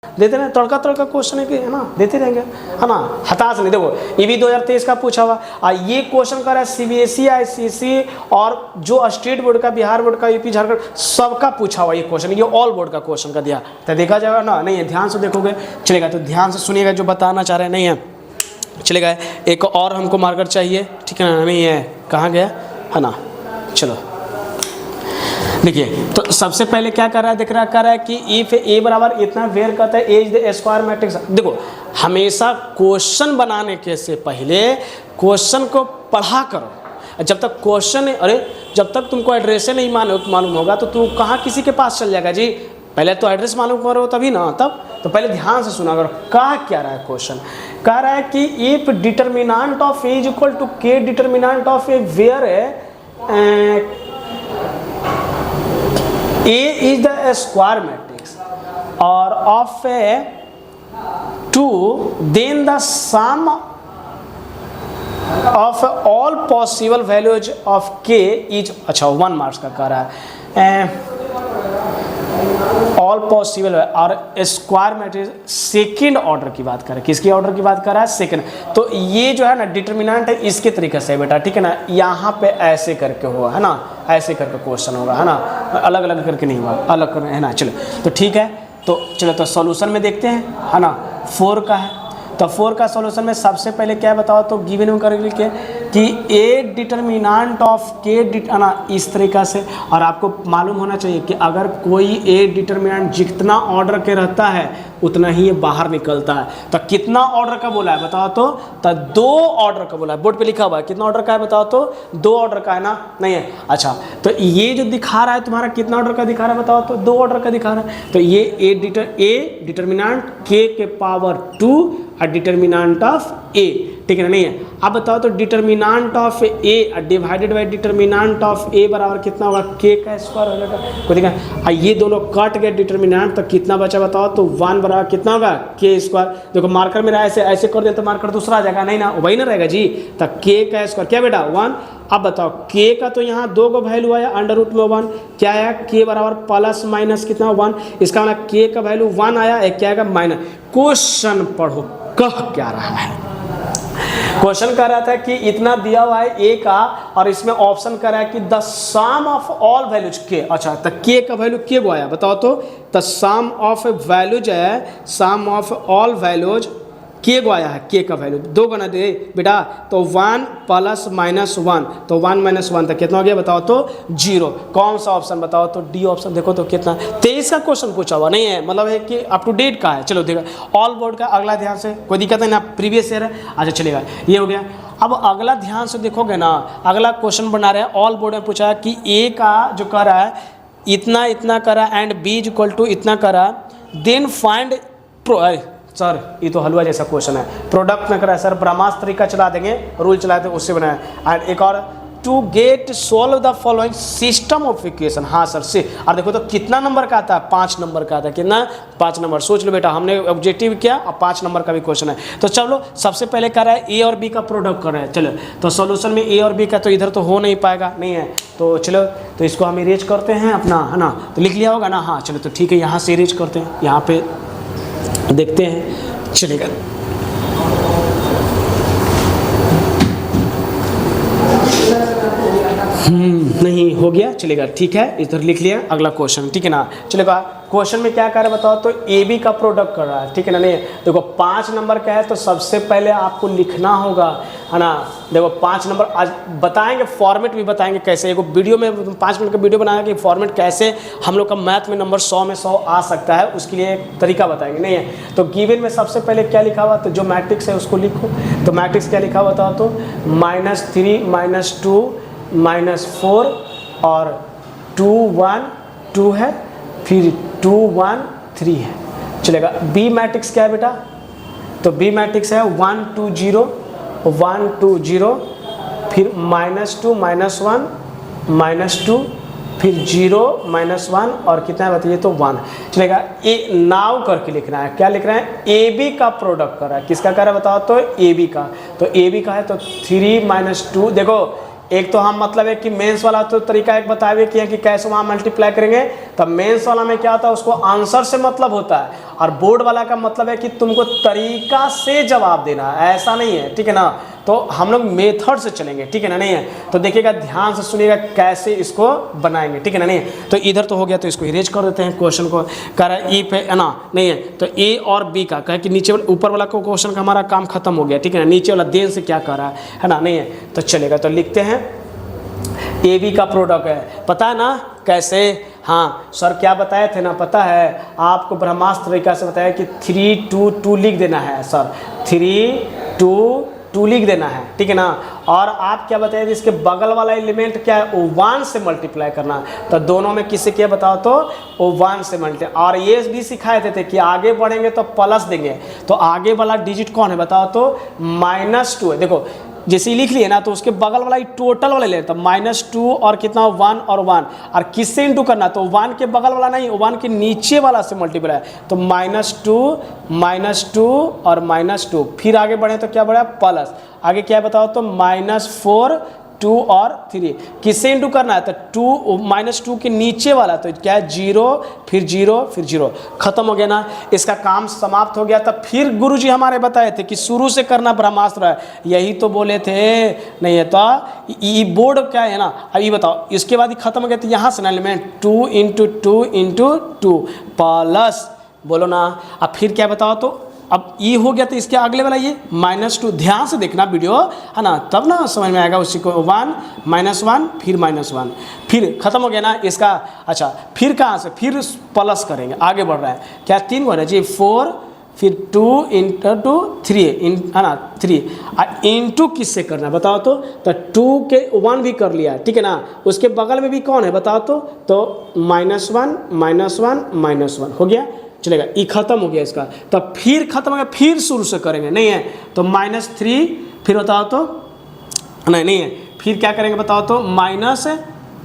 देते रहे, तड़का तड़का क्वेश्चन है ना, देते रहेंगे, है ना, हताश नहीं। देखो ये भी 2023 का पूछा हुआ, ये क्वेश्चन कर रहा है सीबीएसई, आईसीएसई और जो स्टेट बोर्ड का, बिहार बोर्ड का, यूपी झारखंड सबका पूछा हुआ ये क्वेश्चन, ये ऑल बोर्ड का क्वेश्चन का दिया, तो देखा जाएगा ना, नहीं है, ध्यान से देखोगे चलेगा, तो ध्यान से सुनिएगा जो बताना चाह रहे हैं, नहीं है चलेगा। एक और हमको मार्कर चाहिए, ठीक है ना, नहीं है, कहाँ गया, है ना, चलो देखिए, तो सबसे पहले क्या कर रहा है, दिख रहा कर रहा है कि इफ ए बराबर इतना वेयर करता है एज द स्क्वायर मैट्रिक्स। देखो हमेशा क्वेश्चन बनाने के से पहले क्वेश्चन को पढ़ा करो, जब तक क्वेश्चन, अरे जब तक तुमको एड्रेस नहीं मालूम होगा तो तू कहाँ किसी के पास चल जाएगा जी, पहले तो एड्रेस मालूम करो तभी ना, तब तो पहले ध्यान से सुना करो। कहा क्या रहा है क्वेश्चन, कह रहा है कि if determinant of A is equal to k determinant of A where है A is the square matrix or of a 2, then the sum of all possible values of k is, अच्छा 1 marks का कह रहा है, all possible है, और square matrix second order की बात करें, किसकी ऑर्डर की बात कर रहा है, सेकेंड। तो ये जो है ना डिटर्मिनेंट है इसके तरीके से बेटा, ठीक है ना, यहाँ पे ऐसे करके होगा, है ना, ऐसे करके क्वेश्चन होगा, है ना, अलग अलग करके नहीं होगा, अलग कर, है ना। चलो तो ठीक है, तो चलो तो सॉल्यूशन में देखते हैं, है ना, 4 का है, तो 4 का सॉल्यूशन में सबसे पहले क्या बताओ, तो गिवन में करके कि ए डिटर्मिनेंट ऑफ के ना इस तरीक़ा से, और आपको मालूम होना चाहिए कि अगर कोई ए डिटर्मिनेंट जितना ऑर्डर के रहता है उतना ही ये बाहर निकलता है। तो कितना ऑर्डर का बोला है बताओ, तो 2 ऑर्डर का बोला है, बोर्ड पे लिखा हुआ है, कितना ऑर्डर का है बताओ, तो 2 ऑर्डर का है ना, नहीं है, अच्छा तो ये जो दिखा रहा है तुम्हारा कितना ऑर्डर का दिखा रहा है बताओ, तो 2 ऑर्डर का दिखा रहा है। तो ये ए डिटर्मिनेंट के पावर 2 और डिटर्मिनेंट ऑफ ए, ठीक है ना, नहीं है। अब बताओ तो determinant of a divided by determinant of a बराबर कितना होगा, के का स्क्वायर हो जाएगा, को देखा, ये दोनों कट गए डिटर्मिनेंट, तो कितना बचा बताओ, तो 1 बराबर कितना होगा, के स्क्वायर। देखो मार्कर मेरा ऐसे ऐसे कर दे तो मार्कर दूसरा आ जाएगा, नहीं ना, वही ना रहेगा जी, तो के का स्क्वायर क्या बेटा 1। अब बताओ के का तो यहाँ 2 को वैल्यू आया, अंडर रूट में 1 क्या आया, के बराबर प्लस माइनस कितना 1, इसका मतलब के का वैल्यू 1 आया, एक क्या आएगा माइनस। क्वेश्चन पढ़ो कह क्या रहा है, क्वेश्चन कह रहा था कि इतना दिया हुआ है ए का, और इसमें ऑप्शन कर रहा है कि the sum of all values के, अच्छा तो के का वैल्यू के वो आया बताओ, तो द सम ऑफ वैल्यूज है, सम ऑफ ऑल वैल्यूज के को आया है, के का वैल्यू 2 गुना दे बेटा, तो 1 प्लस माइनस 1, तो 1 माइनस 1 तक कितना हो गया बताओ, तो 0। कौन सा ऑप्शन बताओ, तो डी ऑप्शन। देखो तो कितना 23 का क्वेश्चन पूछा हुआ नहीं है, मतलब है कि अप टू डेट का है। चलो देखो ऑल बोर्ड का, अगला ध्यान से, कोई दिक्कत नहीं ना, प्रीवियस ईयर है, अच्छा चलेगा, ये हो गया। अब अगला ध्यान से देखोगे ना, अगला क्वेश्चन बना रहे हैं, ऑल बोर्ड में पूछा है कि ए का जो कर रहा है इतना इतना करा and B is equal to इतना करा, देन फाइंड सर ये तो हलवा जैसा क्वेश्चन है, प्रोडक्ट में करा है सर, ब्रह्मास्त्र तरीका चला देंगे, रूल चला देंगे, उससे बनाया। एंड एक और to get solve the following system of equation, हाँ सर से। और देखो तो कितना नंबर का आता है, 5 नंबर का आता है, कितना 5 नंबर। सोच लो बेटा, हमने ऑब्जेक्टिव किया और 5 नंबर का भी क्वेश्चन है। तो चलो सबसे पहले कर रहा है ए और बी का प्रोडक्ट कर रहा है, चलो तो सोल्यूशन में ए और बी का तो इधर तो हो नहीं पाएगा, नहीं है, तो चलो तो इसको हम इरेज करते हैं अपना, है ना, तो लिख लिया होगा ना, हाँ चलो तो ठीक है, यहाँ से इरेज करते हैं, यहाँ पे देखते हैं, चलेगा। नहीं हो गया, चलेगा, ठीक है, इधर लिख लिया। अगला क्वेश्चन, ठीक है ना, चलेगा। क्वेश्चन में क्या कर रहा है बताओ, तो ए बी का प्रोडक्ट कर रहा है, ठीक है ना, नहीं देखो 5 नंबर का है, तो सबसे पहले आपको लिखना होगा, है ना। देखो 5 नंबर आज बताएंगे, फॉर्मेट भी बताएंगे कैसे, एक वीडियो में 5 मिनट का वीडियो बनाया कि फॉर्मेट कैसे हम लोग का मैथ में नंबर 100 में 100 आ सकता है, उसके लिए एक तरीका बताएंगे, नहीं है। तो गिवन में सबसे पहले क्या लिखा हुआ, तो जो मैट्रिक्स है उसको लिखो। तो मैट्रिक्स क्या लिखा हुआ बताओ, तो -3 -2 -4 और 2 1 2 है, फिर 2 1 3 है, चलेगा। बी मैट्रिक्स क्या है बेटा, तो बी मैट्रिक्स है 1 2 0 1 2 0, फिर -2 -1 -2, फिर 0 -1 और कितना है बताइए, तो 1, चलेगा। ए नाव करके लिखना है, क्या लिख रहे हैं, ए बी का प्रोडक्ट कर रहा है, किसका कर रहा है बताओ, तो ए बी का। तो ए बी का है तो 3 -2, देखो एक तो हम मतलब है कि मेंस वाला तो तरीका एक बताए किया कि कैसे वहाँ मल्टीप्लाई करेंगे, तब मेंस वाला में क्या होता है उसको आंसर से मतलब होता है, और बोर्ड वाला का मतलब है कि तुमको तरीका से जवाब देना है, ऐसा नहीं है, ठीक है ना। तो हम लोग मेथड से चलेंगे, ठीक है ना, नहीं है तो देखिएगा ध्यान से सुनिएगा कैसे इसको बनाएंगे, ठीक है ना, नहीं है तो इधर तो हो गया, तो इसको इरेज कर देते हैं क्वेश्चन को। कह रहा है ई पे है ना, नहीं है तो ए और बी का कहे कि नीचे ऊपर वाला को क्वेश्चन का हमारा काम खत्म हो गया, ठीक है ना, नीचे वाला देन से क्या कर रहा है ना, नहीं है तो चलेगा। तो लिखते हैं ए बी का प्रोडक्ट है, पता है ना कैसे, हाँ सर क्या बताए थे ना, पता है आपको ब्रह्मास्त्र तरीका से बताया कि 3 2 2 लिख देना है सर, 3 2 2 लिख देना है, ठीक है ना। और आप क्या बताए थे इसके बगल वाला एलिमेंट क्या है, वो 1 से मल्टीप्लाई करना, तो दोनों में किससे क्या बताओ तो वो 1 से मल्टीप्लाई। और ये भी सिखाए थे कि आगे बढ़ेंगे तो प्लस देंगे, तो आगे वाला डिजिट कौन है बताओ तो -2 है। देखो जैसे लिख लिए ना तो उसके बगल वाला टोटल वाला ले तो -2 और कितना 1 और 1, और किससे इंटू करना तो 1 के बगल वाला नहीं, 1 के नीचे वाला से मल्टीप्लाई, तो -2 और -2, फिर आगे बढ़े तो क्या बढ़ा प्लस, आगे क्या है बताओ तो -4 2 और 3, किससे इंटू करना है तो 2 -2 के नीचे वाला तो क्या है 0 फिर 0 फिर 0, खत्म हो गया ना, इसका काम समाप्त हो गया। तब फिर गुरुजी हमारे बताए थे कि शुरू से करना ब्रह्मास्त्र है, यही तो बोले थे, नहीं है तो ये बोर्ड क्या है ना। अब ये बताओ इसके बाद ही खत्म हो गया, तो यहाँ से ना एलिमेंट 2 × 2 × 2 प्लस, बोलो ना। अब फिर क्या बताओ तो अब ये हो गया, तो इसके अगले वाला ये -2, ध्यान से देखना वीडियो है ना, तब ना समझ में आएगा उसी को, 1 -1 फिर -1, फिर खत्म हो गया ना इसका। अच्छा फिर कहाँ से फिर प्लस करेंगे, आगे बढ़ रहा है क्या 3 को है जी, 4 फिर 2 × 2 3 है ना 3, इंटू किससे करना है बताओ तो 2 के 1 भी कर लिया, ठीक है ना, उसके बगल में भी कौन है बताओ तो -1 -1 हो गया, चलेगा। ये खत्म हो गया इसका, तब फिर खत्म हो गया, फिर शुरू से करेंगे, नहीं है तो -3 फिर बताओ तो नहीं है, फिर क्या करेंगे बताओ तो माइनस है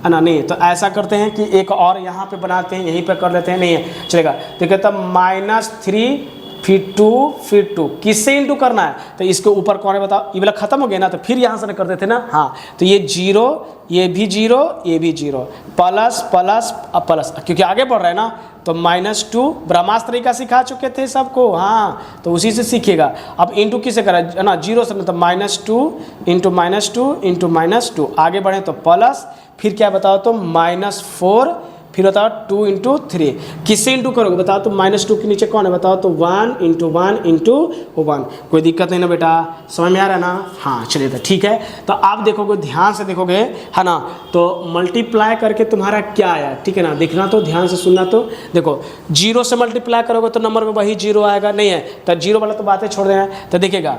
ना, नहीं तो ऐसा करते हैं कि एक और यहाँ पे बनाते हैं, यहीं पे कर लेते हैं, नहीं है चलेगा। देखिए तब -3 फिर 2 किससे इंटू करना है तो इसके ऊपर कौन है बताओ, ये वाला खत्म हो गया ना, तो फिर यहाँ से कर देते ना, हाँ तो ये 0 ये भी 0 ये भी 0 प्लस प्लस प्लस, क्योंकि आगे बढ़ रहा है ना, तो -2 ब्रह्मास्त्र तरीका सिखा चुके थे सबको, हाँ तो उसी से सीखिएगा। अब इंटू किसे करा है ना 0 से, मतलब -2 × -2 आगे बढ़े तो प्लस, फिर क्या बताओ तो -4 फिर बताओ 2 × 3, किससे इंटू करोगे बताओ तो -2 के नीचे कौन है बताओ तो 1 × 1 × 1, कोई दिक्कत नहीं ना बेटा, समझ में आ रहा है ना, हाँ चलिए तो ठीक है। तो आप देखोगे ध्यान से देखोगे है ना, तो मल्टीप्लाई करके तुम्हारा क्या आया, ठीक है ना, देखना तो ध्यान से सुनना, तो देखो 0 से मल्टीप्लाई करोगे तो नंबर में वही 0 आएगा, नहीं है तो 0 वाला तो बातें छोड़ देना, तो देखिएगा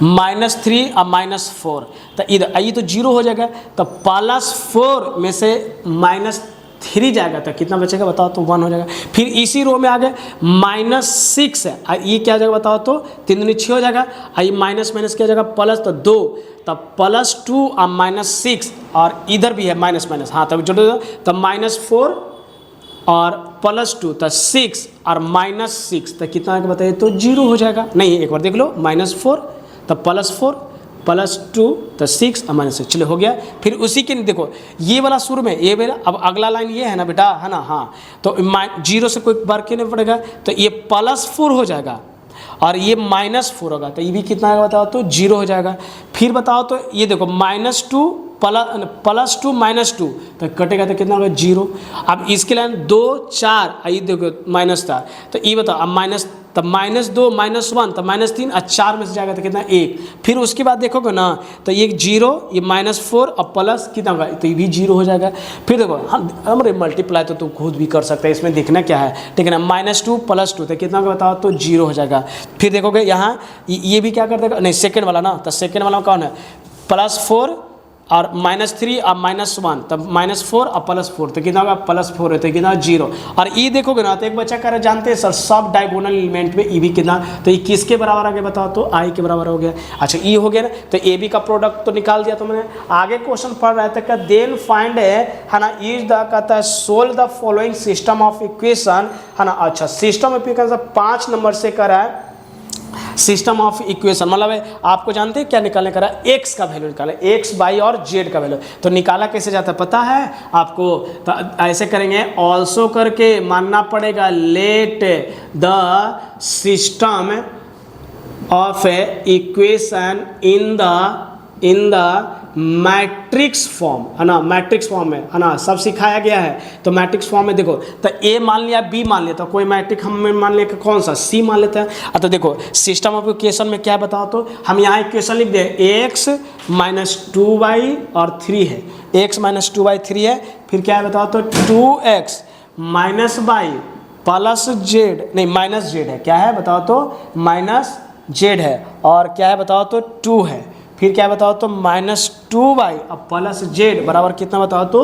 -3 और -4, तो इधर ये तो 0 हो जाएगा, तो +4 में से -3 जाएगा तो कितना बचेगा बताओ तो 1 हो जाएगा। फिर इसी रो में आ गए -6 है, ये क्या हो जाएगा बताओ तो 3 दूनी 6 हो जाएगा, ये माइनस क्या हो जाएगा प्लस, तो 2, तब +2 और -6, और इधर भी है माइनस, हाँ तब जोड़ो तब -4 और +2 तो 6 और -6, तो कितना बताइए तो 0 हो जाएगा। नहीं एक बार देख लो, -4 तब +4 +2 तो 6 और -6, चलो हो गया। फिर उसी के देखो ये वाला शुरू में ये वाला, अब अगला लाइन ये है ना बेटा, है ना, हाँ तो 0 से कोई वर्क नहीं पड़ेगा, तो ये +4 हो जाएगा और ये -4 होगा, तो ये भी कितना आएगा बताओ तो 0 हो जाएगा। फिर बताओ तो ये देखो -2 +2 -2 तो कटेगा तो कितना होगा 0। अब इसके लाइन 2 4, ये देखो माइनस था, तो ये बताओ अब माइनस, तब -2 -1 तब -3 और 4 में से जाएगा तो कितना 1। फिर उसके बाद देखोगे ना तो ये 0 ये -4 और प्लस कितना होगा तो ये भी 0 हो जाएगा। फिर देखो हम हमारे मल्टीप्लाई तो खुद भी कर सकते हैं, इसमें देखना क्या है, ठीक है ना, -2 +2 तो कितना होगा बताओ तो 0 हो जाएगा। फिर देखोगे यहाँ ये भी क्या कर देगा, नहीं सेकेंड वाला ना, तो सेकेंड वाला कौन है +4 और -3 और -1 तब -4 और +4 तो कितना होगा +4 है, तो कितना 0। और ये देखोगे ना तो एक बच्चा कह रहा है जानते हैं सर सब डायगोनल एलिमेंट में ई भी कितना, तो ये किसके बराबर आ गया बताओ तो आई के बराबर हो गया। अच्छा ये हो गया ना, तो ए बी का प्रोडक्ट तो निकाल दिया। तो मैंने आगे क्वेश्चन पढ़ रहा था क्या, देन फाइंड है ना, इज द कहता है solve the following system of equation, है ना। अच्छा सिस्टम ऑफ इक्वेशन 5 नंबर से करा है, सिस्टम ऑफ इक्वेशन मतलब है आपको जानते हैं क्या निकालने का रहा, एक्स का वैल्यू निकालें, एक्स वाई और जेड का वैल्यू। तो निकाला कैसे जाता है पता है आपको? तो ऐसे करेंगे, ऑल्सो करके मानना पड़ेगा let the system of equation in the matrix form, है ना, मैट्रिक्स फॉर्म में, है ना, सब सिखाया गया है। तो मैट्रिक्स फॉर्म में देखो, तो ए मान लिया, बी मान लिया, तो कोई मैट्रिक हम मान लिया कौन सा, सी मान लेते हैं। तो देखो सिस्टम ऑफ इक्वेशन में क्या बताओ, तो हम यहाँ इक्वेशन लिख दें, एक्स माइनस 2y और 3 है, एक्स माइनस 2y 3 है, फिर क्या है बताओ, तो 2x minus Y plus Z, नहीं माइनस जेड है, क्या है बताओ, तो माइनस जेड है, और क्या है बताओ, तो 2 है, फिर क्या बताओ, तो माइनस 2y अब प्लस जेड बराबर कितना बताओ, तो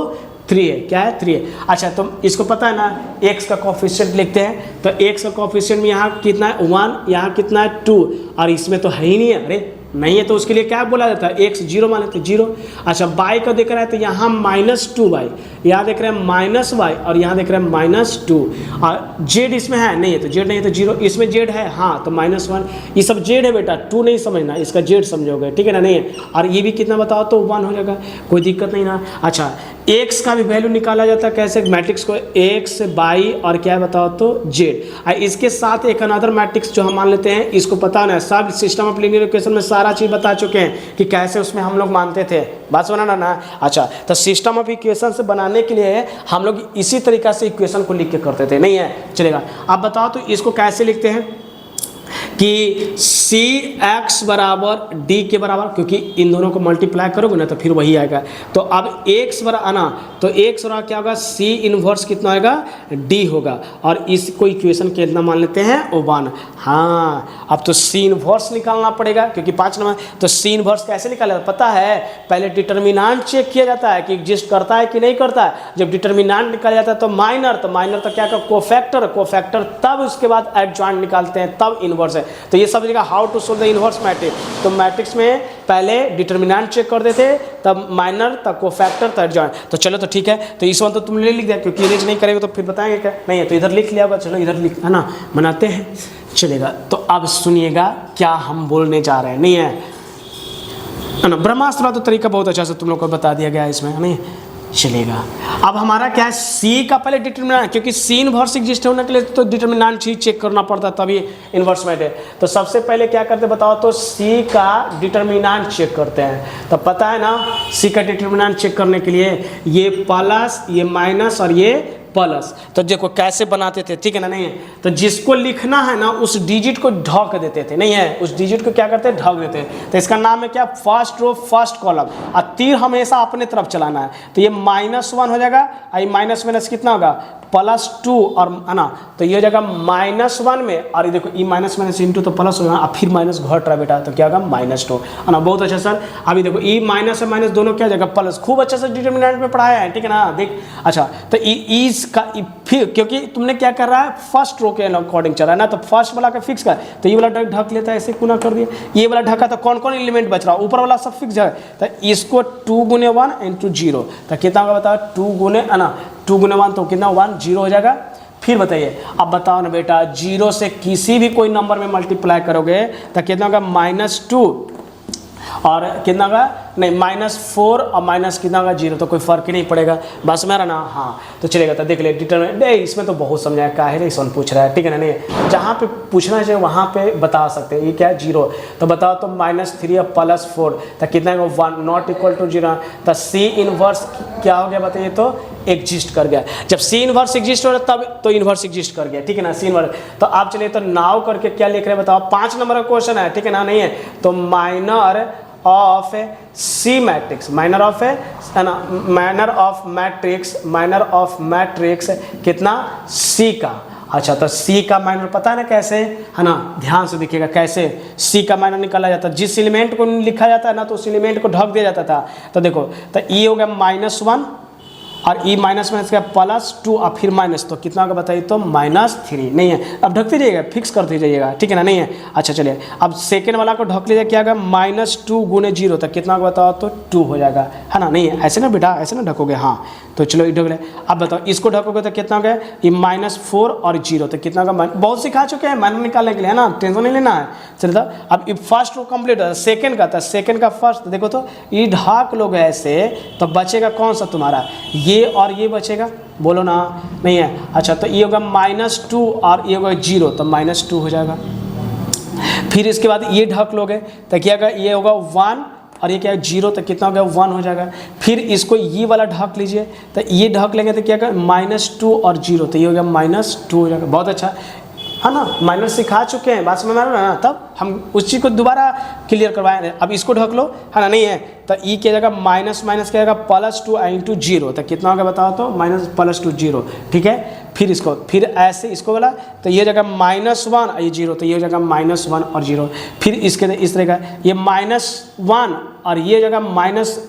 3 है, क्या है 3 है। अच्छा तो इसको पता है ना, x का कोफिशिएंट लिखते हैं, तो x का कोफिशिएंट में यहाँ कितना है 1, यहाँ कितना है 2, और इसमें तो है ही नहीं है, अरे नहीं है, तो उसके लिए क्या बोला जाता है, x 0 मान लेते 0। अच्छा y का देख रहा है, तो यहाँ -2y, यहाँ देख रहे हैं -y, और यहाँ देख रहे हैं -2, और z इसमें है नहीं है, तो z नहीं है तो 0, इसमें z है हाँ तो -1, ये सब z है बेटा, 2 नहीं समझना, इसका z समझोगे, ठीक है ना, नहीं है, और ये भी कितना बताओ, तो 1 हो जाएगा, कोई दिक्कत नहीं ना। अच्छा x का भी वैल्यू निकाला जाता है कैसे, मैट्रिक्स को x y और क्या है बताओ, तो z, इसके साथ एक अनदर मैट्रिक्स जो हम मान लेते हैं, इसको पता ना, सब सिस्टम ऑफ लीनियर इक्वेशन में सारा चीज़ बता चुके हैं कि कैसे उसमें हम लोग मानते थे, बात सुना ना। अच्छा तो सिस्टम ऑफ इक्वेशन से बनाने के लिए हम लोग इसी तरीका से इक्वेशन को लिख के करते थे, नहीं है, चलेगा। अब बताओ तो इसको कैसे लिखते हैं कि सी एक्स बराबर डी के बराबर, क्योंकि इन दोनों को मल्टीप्लाई करोगे ना तो फिर वही आएगा। तो अब एक्स बराबर आना, तो एक्स बराबर क्या होगा, सी इनवर्स कितना होगा, डी होगा, और इसको इक्वेशन कितना मान लेते हैं, 1। हाँ अब तो सी इनवर्स निकालना पड़ेगा, क्योंकि 5 नंबर। तो सी इनवर्स कैसे निकाला पता है, पहले डिटर्मिनेंट चेक किया जाता है कि एग्जिस्ट करता है कि नहीं करता है। जब डिटर्मिनेंट निकाला जाता है तो माइनर तो क्या कर, कोफैक्टर, तब उसके बाद एडजॉइंट निकालते हैं, तब इनवर्स है। तो ये सब जगह how to solve the inverse matrix, तो मैट्रिक्स में पहले डिटर्मिनेंट चेक कर देते, तब माइनर, तब कोफैक्टर, तब एडजॉइंट। तो चलो तो ठीक है, तो इस वन तो तुमने लिख दिया, क्योंकि इरेज नहीं करेगा तो फिर बताएंगे क्या, नहीं है तो इधर लिख लिया होगा, चलो इधर लिख, है ना, बनाते हैं, चलेगा। तो अब सुनिएगा क्या हम बोलने जा रहे हैं, नहीं है ना, ब्रह्मास्त्र वाला तो तरीका बहुत अच्छा से तुम लोग को बता दिया गया है इसमें, नहीं चलेगा। अब हमारा क्या है, सी का पहले डिटर्मिनेंट, क्योंकि सी इनवर्स एग्जिस्ट होने के लिए तो डिटर्मिनेंट ही चेक करना पड़ता है, तभी इनवर्स मैट है। तो सबसे पहले क्या करते बताओ, तो सी का डिटर्मिनेंट चेक करते हैं। तो पता है ना, सी का डिटर्मिनेंट चेक करने के लिए ये प्लस, ये माइनस और ये प्लस, तो देखो कैसे बनाते थे, ठीक है ना, नहीं है, तो जिसको लिखना है ना उस डिजिट को ढक देते थे, नहीं है, उस डिजिट को क्या करते ढक देते। तो इसका नाम है क्या, फर्स्ट रो फर्स्ट कॉलम, और तीर हमेशा अपने तरफ चलाना है। तो ये -1 हो जाएगा, और माइनस माइनस कितना होगा, +2, और है ना, तो ये हो जाएगा -1 में, और ये देखो ये माइनस माइनस इंटू तो प्लस होगा, और फिर माइनस घट रहा है बेटा, तो क्या होगा -2, है ना, बहुत अच्छा सर। अभी देखो ये माइनस और माइनस दोनों क्या हो जाएगा प्लस, खूब अच्छा से डिटर्मिनेंट में पढ़ाया है, ठीक है ना, देख। अच्छा तो इसका फिर क्योंकि तुमने क्या कर रहा है, फर्स्ट रो के अकॉर्डिंग चल रहा है ना, तो फर्स्ट वाला का फिक्स कर, तो ये वाला ढक लेता है, ऐसे गुना कर दिया, ये वाला ढका, तो कौन कौन एलिमेंट बच रहा है, ऊपर वाला सब फिक्स है, तो इसको 2 × 1 × 0, तो कितना होगा बताओ, 2 × 1 तो कितना 1 0 हो जाएगा। फिर बताइए, अब बताओ ना बेटा, 0 से किसी भी कोई नंबर में मल्टीप्लाई करोगे तो कितना होगा, -2, और कितना होगा, नहीं -4 और माइनस कितना होगा 0, तो कोई फर्क ही नहीं पड़ेगा, बस मेरा ना। हाँ तो चलेगा, तो देख ले डिटरमिनेंट, इसमें तो बहुत समझाया, काहे नहीं सोन पूछ रहा है, ठीक है ना, नहीं जहाँ पे पूछना चाहिए वहाँ पे बता सकते हैं। ये क्या है 0, तो बताओ तो -3 और +4, तो कितना है 1 नॉट इक्वल टू 0, तो सी इनवर्स क्या हो गया बताइए, तो एग्जिस्ट कर गया। जब सी इनवर्स एग्जिस्ट हो रहा तब तो इनवर्स एग्जिस्ट कर गया, ठीक है ना, सी इनवर्स। तो आप चलिए तो नाउ करके क्या लिख रहे हैं बताओ, 5 नंबर का क्वेश्चन है, ठीक है ना, नहीं है, तो minor of C matrix, minor of है ना, माइनर ऑफ मैट्रिक्स कितना, सी का। अच्छा तो सी का माइनर पता है ना कैसे, है ना, ध्यान से देखिएगा कैसे सी का माइनर निकाला जाता है। जिस एलिमेंट को लिखा जाता है ना तो उस एलिमेंट को ढक दिया जाता था। तो देखो, तो ये हो गया -1 और ई माइनस माइनस क्या +2 और फिर माइनस, तो कितना होगा बताइए, तो -3 नहीं है। अब ढकते जाइएगा, फिक्स करते जाइएगा, ठीक है ना, नहीं है। अच्छा चलिए अब सेकेंड वाला को ढक लीजिए, क्या होगा -2 × 0, तो कितना होगा बताओ, तो 2 हो जाएगा, है ना, नहीं है, ऐसे ना बेटा, ऐसे ना ढकोगे, हाँ तो चलो ये ढक ले। अब बताओ इसको ढकोगे तो कितना हो गया, ये -4 और 0, तो कितना होगा, बहुत सिखा चुके हैं माइनस निकालने के लिए, है ना, टेंशन नहीं लेना है। चलिए तो अब ये फर्स्ट रो कंप्लीट है, सेकंड का था, सेकंड का फर्स्ट, देखो तो ये ढाक लोग ऐसे, तो बचेगा कौन सा तुम्हारा, ये और ये बचेगा, बोलो ना, नहीं है। अच्छा तो ये होगा -2 और ये होगा 0, तो -2 हो जाएगा। फिर इसके बाद ये ढक लोगे तो क्या होगा, ये होगा 1 और ये क्या है 0, तो कितना हो गया 1 हो जाएगा। फिर इसको ये वाला ढक लीजिए, तो ये ढक लेंगे तो क्या होगा -2 और 0, तो ये हो गया -2 हो जाएगा। बहुत अच्छा है ना, माइनस सिखा चुके हैं, बात समझ में आ रहा है ना, तब हम उस चीज़ को दोबारा क्लियर करवाएं। अब इसको ढक लो, है ना, नहीं है, तो ई क्या जाएगा माइनस माइनस क्या जाएगा +2 × 0, तो कितना होगा बताओ, तो -+2 0, ठीक है। फिर इसको फिर ऐसे इसको वाला, तो ये जगह -1 और ये 0, तो ये जगह -1 और 0। फिर इसके इस तरह का ये -1 और ये जगह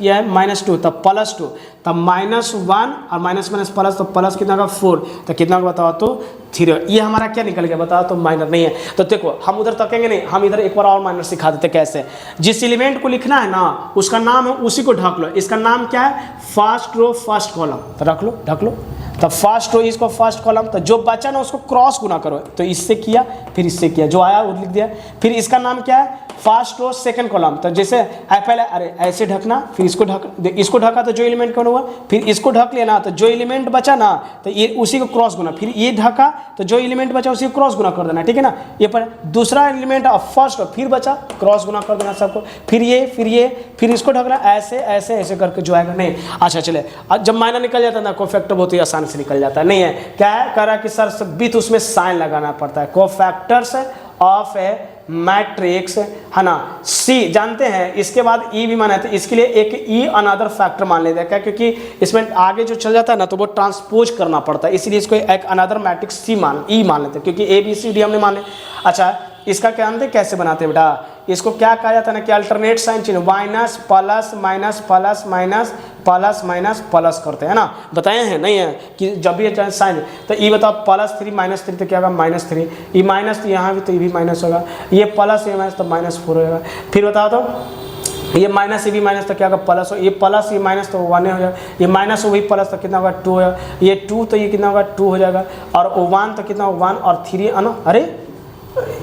ये है -2, तब +2, तब -1 और माइनस माइनस प्लस, तो प्लस कितना होगा 4, तो कितना होगा बताओ, तो 3। ये हमारा क्या निकल गया बताओ, तो माइनर नहीं है। तो देखो हम उधर तकेंगे नहीं, हम इधर एक बार और माइनर सिखा देते कैसे। जिस एलिमेंट को लिखना है ना उसका नाम है, उसी को ढक लो। इसका नाम क्या है, फर्स्ट रो फर्स्ट कॉलम, तो रख लो, ढक लो। तो फर्स्ट रो इसको फर्स्ट कॉलम, तो जो बचा ना उसको क्रॉस गुना करो, तो इससे किया फिर इससे किया, जो आया वो लिख दिया। फिर इसका नाम क्या है, फर्स्ट रो सेकंड कॉलम, तो जैसे पहले अरे ऐसे ढकना, फिर इसको ढका तो जो एलिमेंट कौन हुआ, फिर इसको ढक लिया ना, तो जो एलिमेंट बचा ना तो ये उसी को क्रॉस गुना, फिर ये ढका तो जो एलिमेंट बचा उसी को क्रॉस गुना कर देना, ठीक है ना। ये पर दूसरा एलिमेंट फर्स्ट फिर बचा, क्रॉस गुना कर देना सबको, फिर इसको ढकना, ऐसे ऐसे ऐसे करके जो आएगा नहीं। अच्छा चले, जब माइनर निकल जाता है ना, कोफैक्टर बहुत ही आसान से निकल जाता है, नहीं है। क्या है कह रहा है कि सर विथ उसमें साइन लगाना पड़ता है, कोफैक्टर्स ऑफ ए मैट्रिक्स, है ना, सी जानते हैं। इसके बाद ई भी माना है, तो इसके लिए एक ई अनदर फैक्टर मान लेते हैं, क्या, क्योंकि इसमें आगे जो चल जाता है ना तो वो ट्रांसपोज करना पड़ता है, इसलिए इसको एक अनदर मैट्रिक्स सी ई मान लेते हैं, क्योंकि ए बी सी डी हमने मान ले। अच्छा इसका क्या जानते कैसे बनाते हैं बेटा, इसको क्या कहा जाता है ना कि अल्टरनेट साइन चिन्ह, minus plus minus plus minus plus minus plus करते हैं ना, बताए हैं नहीं है कि जब भी साइन, तो ये बताओ +3 -3, तो क्या होगा -3, ये माइनस, तो यहाँ भी तो ये भी माइनस होगा, ये प्लस ये माइनस, तो -4 हो जाएगा। फिर बताओ तो ये माइनस ये भी माइनस, तो क्या होगा प्लस, ये प्लस ये माइनस, तो 1 हो जाएगा, ये माइनस वही प्लस, तो कितना होगा 2 होगा, ये 2 तो ये कितना होगा 2 हो जाएगा, और 1 तो कितना 1 और 3 है ना, अरे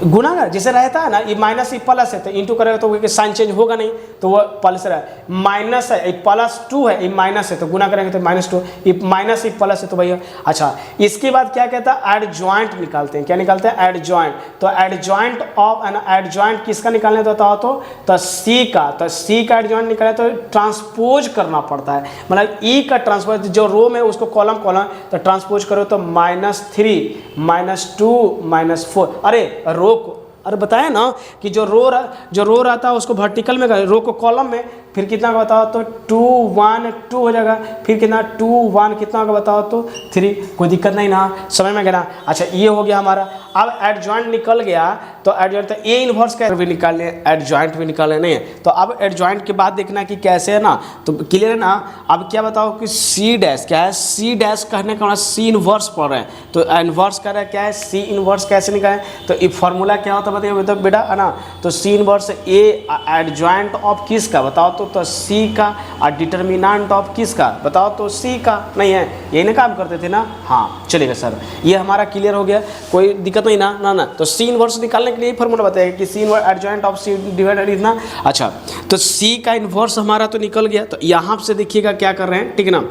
गुना ना जैसे रहता है ना, ये माइनस ये प्लस है, तो इंटू करेगा तो साइन चेंज होगा नहीं, तो वो प्लस है, माइनस है ये +2 है, ये माइनस है, तो गुना करेंगे तो -2, ये माइनस ये प्लस है, तो भैया। अच्छा इसके बाद क्या कहता है, एडजॉइंट निकालते हैं, क्या निकालते हैं, एडजॉइंट। तो एडजॉइंट ऑफ एडजॉइंट किसका निकालने तो बताओ, तो सी का, तो सी का एडजॉइंट निकाले तो ट्रांसपोज करना पड़ता है, मतलब ई का ट्रांसपोज, जो रो में उसको कॉलम तो ट्रांसपोज करो तो -3 -2 -4, अरे रो को, अरे बताया ना कि जो रो रहता है उसको वर्टिकल में, रो को कॉलम में, फिर कितना का बताओ, तो 2 1 2 हो जाएगा, फिर कितना 2 1 कितना का बताओ, तो 3, कोई दिक्कत नहीं ना, समझ में गया। अच्छा ये हो गया हमारा। अब एडजॉइंट निकल गया, तो एडजॉइंट, तो ए इनवर्स का भी निकालने, एडजॉइंट भी निकालने नहीं है, तो अब एडजॉइंट के बाद देखना कि कैसे है ना, तो क्लियर है ना। अब क्या बताओ कि सी डैश क्या है, सी डैश कहने का सी इनवर्स पढ़ रहे हैं, तो इनवर्स कर रहा है क्या है, सी इनवर्स कैसे निकालें, तो ये फॉर्मूला क्या होता है बताइए तो बेटा, है ना, तो C inverse A adjoint of किसका बताओ, तो सी का, और डिटर्मिनेंट ऑफ किसका बताओ, तो सी का, नहीं है यही ना काम करते थे ना, हाँ चलेगा सर, ये हमारा क्लियर हो गया, कोई दिक्कत नहीं ना ना ना। तो सी इनवर्स निकालने के लिए फॉर्मूला बताएगा कि C inverse adjoint of C divided इतना। अच्छा तो सी का इनवर्स हमारा तो निकल गया, तो यहाँ से देखिएगा क्या कर रहे हैं, ठीक है ना,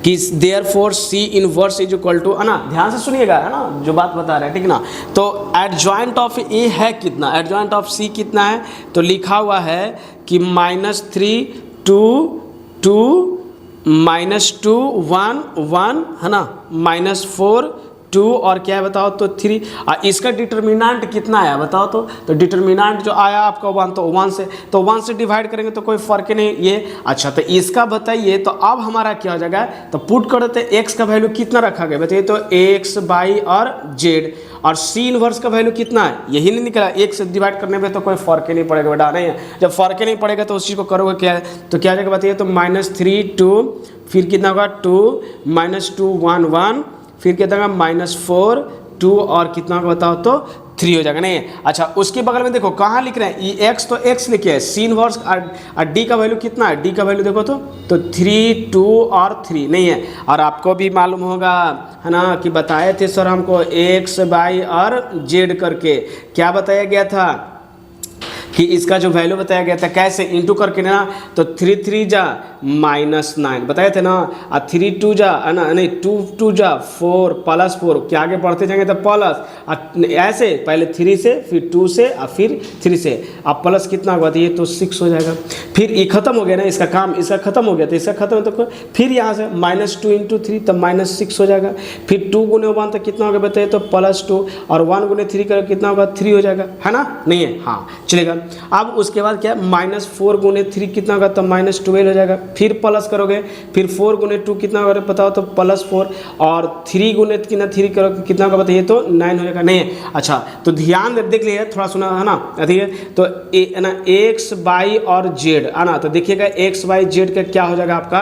कि therefore C inverse is equal to, है ना, ध्यान से सुनिएगा, है ना जो बात बता रहे हैं, ठीक ना। तो एडजॉइंट ऑफ ए है कितना, एडजॉइंट ऑफ सी कितना है, तो लिखा हुआ है कि -3 2 2 -2 1 1, है ना, -4 2 और क्या है बताओ तो 3। और इसका डिटर्मिनेंट कितना आया बताओ तो डिटर्मिनेंट जो आया आपका 1, तो 1 से, तो 1 से डिवाइड करेंगे तो कोई फर्क ही नहीं ये। अच्छा तो इसका बताइए, तो अब हमारा क्या हो जाएगा, तो पुट कर देते एक्स का वैल्यू कितना रखा गया बताइए, तो एक्स वाई और जेड, और सी इनवर्स का वैल्यू कितना है यही नहीं निकला, एक से डिवाइड करने में तो कोई फर्क ही नहीं पड़ेगा बेटा, नहीं है। जब फर्क ही नहीं पड़ेगा तो उस चीज़ को करोगे क्या, तो क्या जाएगा बताइए, तो -3 2, फिर कितना होगा 2 -2 1 1, फिर कितना होगा -4 2 और कितना होगा बताओ तो 3 हो जाएगा, नहीं है। अच्छा उसके बगल में देखो कहाँ लिख रहे हैं, ये एक्स तो एक्स लिखे है, सी इनवर्स और डी का वैल्यू कितना है, डी का वैल्यू देखो तो 3 2 और 3 नहीं है। और आपको भी मालूम होगा है ना कि बताए थे सर हमको एक्स वाई और जेड करके, क्या बताया गया था कि इसका जो वैल्यू बताया गया था कैसे इंटू करके ना, तो 3 3 जा -9 बताए थे ना, और 3 2 जा ना नहीं 2 2 जा 4 +4, क्या आगे बढ़ते जाएंगे तो प्लस, ऐसे पहले 3 से फिर 2 से और फिर 3 से, अब प्लस कितना होगा तो ये तो 6 हो जाएगा। फिर ये खत्म हो गया ना इसका काम, इसका खत्म हो गया तो इसका खत्म, तो फिर यहाँ से -2 × 3 तो -6 हो जाएगा। फिर 2 × 1 तो कितना होगा बताइए, तो +2, और 1 × 3 का कितना होगा 3 हो जाएगा, है ना, नहीं है, हाँ चलेगा। अब उसके बाद क्या -4 × 3 कितना होगा, तो -12 हो जाएगा। फिर प्लस करोगे, फिर 4 × 2 कितना होगा बताओ, तो +4, और 3 × 3 करोगे कितना होगा बताइए, तो 9 हो जाएगा, नहीं है। अच्छा तो ध्यान देख लीजिए, थोड़ा सुना है ना, ठीक है। तो ना एक्स वाई और जेड है ना, तो देखिएगा एक्स वाई जेड का क्या हो जाएगा आपका,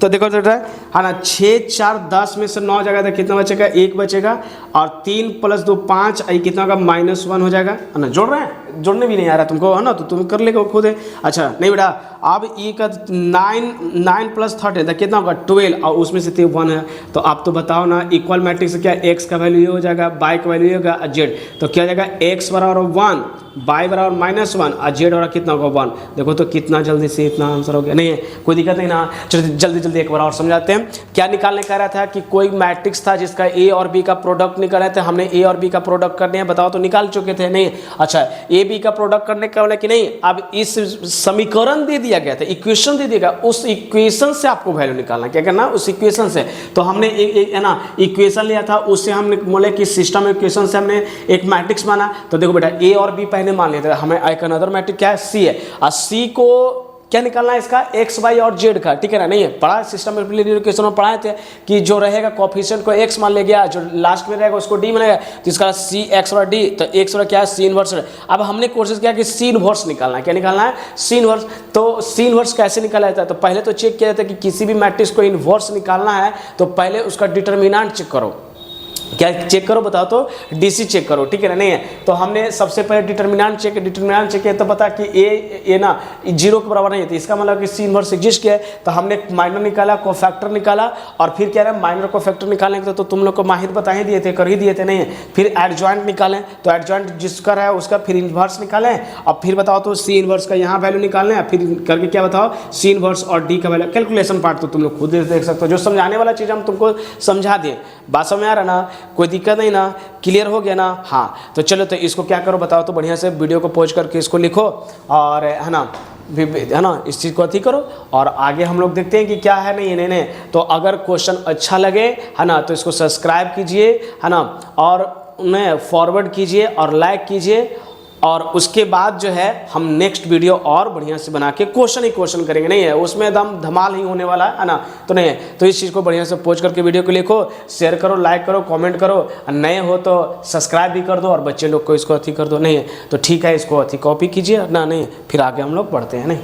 तो देखो है ना 6 4 10 में से 9 जाएगा तो कितना बचेगा, 1 बचेगा, और 3 + 2 5, आई कितना होगा -1 हो जाएगा, है ना। जोड़ रहे हैं, जोड़ने भी नहीं आ रहा तुमको, है ना, तो तुम कर लेगा खुद है। अच्छा नहीं बेटा, अब ई का 9 + 13 तो कितना होगा 12, और उसमें से 1 है, तो आप तो बताओ ना इक्वल मैट्रिक्स से क्या एक्स का वैल्यू ये हो जाएगा, वाई का वैल्यू ये होगा, जेड तो क्या हो जाएगा, एक्स बराबर 1, वाई बराबर -1 और जेड बराबर कितना होगा 1। देखो तो कितना जल्दी से इतना आंसर हो गया, नहीं है, कोई दिक्कत नहीं ना। चलो जल्दी एक बार और समझाते हैं। क्या निकालने कह रहा था कि कोई मैट्रिक्स था जिसका ए और बी का प्रोडक्ट निकाल रहे थे, हमने ए और बी का प्रोडक्ट करने हैं, बताओ तो निकाल चुके थे, नहीं। अच्छा ए बी का प्रोडक्ट करने का बोला कि नहीं, अब इस समीकरण दे दिया गया था, इक्वेशन दे दिया गया, उस इक्वेशन से आपको वैल्यू निकालना, क्या करना, उस इक्वेशन से। तो हमने एक है ना इक्वेशन लिया था, उससे हमने बोले कि सिस्टम इक्वेशन से हमने एक मैट्रिक्स माना। तो देखो बेटा ए और बी पहले मान लिया था, हमें एक अनदर मैट्रिक्स क्या है, सी है, और सी को क्या निकालना है इसका, एक्स वाई और जेड का, ठीक है ना, नहीं है। पढ़ा सिस्टम इक्वेशन में पढ़ाए थे कि जो रहेगा कोएफिशिएंट को एक्स मान ले गया, जो लास्ट में रहेगा उसको डी मानेगा, तो इसका सी एक्स और डी, तो एक्स और क्या है सी इनवर्स। अब हमने कोशिश किया कि सी इनवर्स निकालना है, क्या निकालना है, सी इनवर्स। तो सी इनवर्स कैसे निकाला जाता है, तो पहले तो चेक किया जाता है कि किसी भी मैट्रिक्स को इनवर्स निकालना है तो पहले उसका डिटर्मिनेंट चेक करो, क्या चेक करो बताओ तो डीसी चेक करो, ठीक है ना, नहीं है। तो हमने सबसे पहले डिटर्मिनेंट चेक किया, तो पता कि ए ना 0 के बराबर नहीं है, तो इसका मतलब कि सी इनवर्स एग्जिस्ट किया है। तो हमने माइनर निकाला, कोफैक्टर निकाला, और फिर क्या है माइनर कोफैक्टर निकालने के तो तुम लोग को माहिर बता ही दिए थे, कर ही दिए थे, नहीं है। फिर एडजॉइंट निकालें, तो एडजॉइंट जिसका है उसका फिर इन्वर्स निकालें, और फिर बताओ तो सी इनवर्स का यहाँ वैल्यू निकालना है, फिर करके क्या बताओ सी इनवर्स और डी का वैल्यू। कैलकुलेशन पार्ट तो तुम लोग खुद देख सकते हो, जो समझाने वाला चीज़ हम तुमको समझा दें, बात समझ आ रहा ना, कोई दिक्कत नहीं ना, क्लियर हो गया ना। हाँ तो चलो, तो इसको क्या करो बताओ तो बढ़िया से वीडियो को पॉज करके इसको लिखो, और है ना इस चीज़ को अथी करो, और आगे हम लोग देखते हैं कि क्या है, नहीं। तो अगर क्वेश्चन अच्छा लगे है ना तो इसको सब्सक्राइब कीजिए, है ना, और उन्हें फॉरवर्ड कीजिए और लाइक कीजिए, और उसके बाद जो है हम नेक्स्ट वीडियो और बढ़िया से बना के क्वेश्चन करेंगे, नहीं है, उसमें एकदम धमाल ही होने वाला है ना, तो नहीं है। तो इस चीज़ को बढ़िया से पोस्ट करके वीडियो को लिखो, शेयर करो, लाइक करो, कमेंट करो, नए हो तो सब्सक्राइब भी कर दो, और बच्चे लोग को इसको अथी कर दो, नहीं है। तो ठीक है, इसको अथी कॉपी कीजिए ना, नहीं फिर आगे हम लोग बढ़ते हैं, नहीं।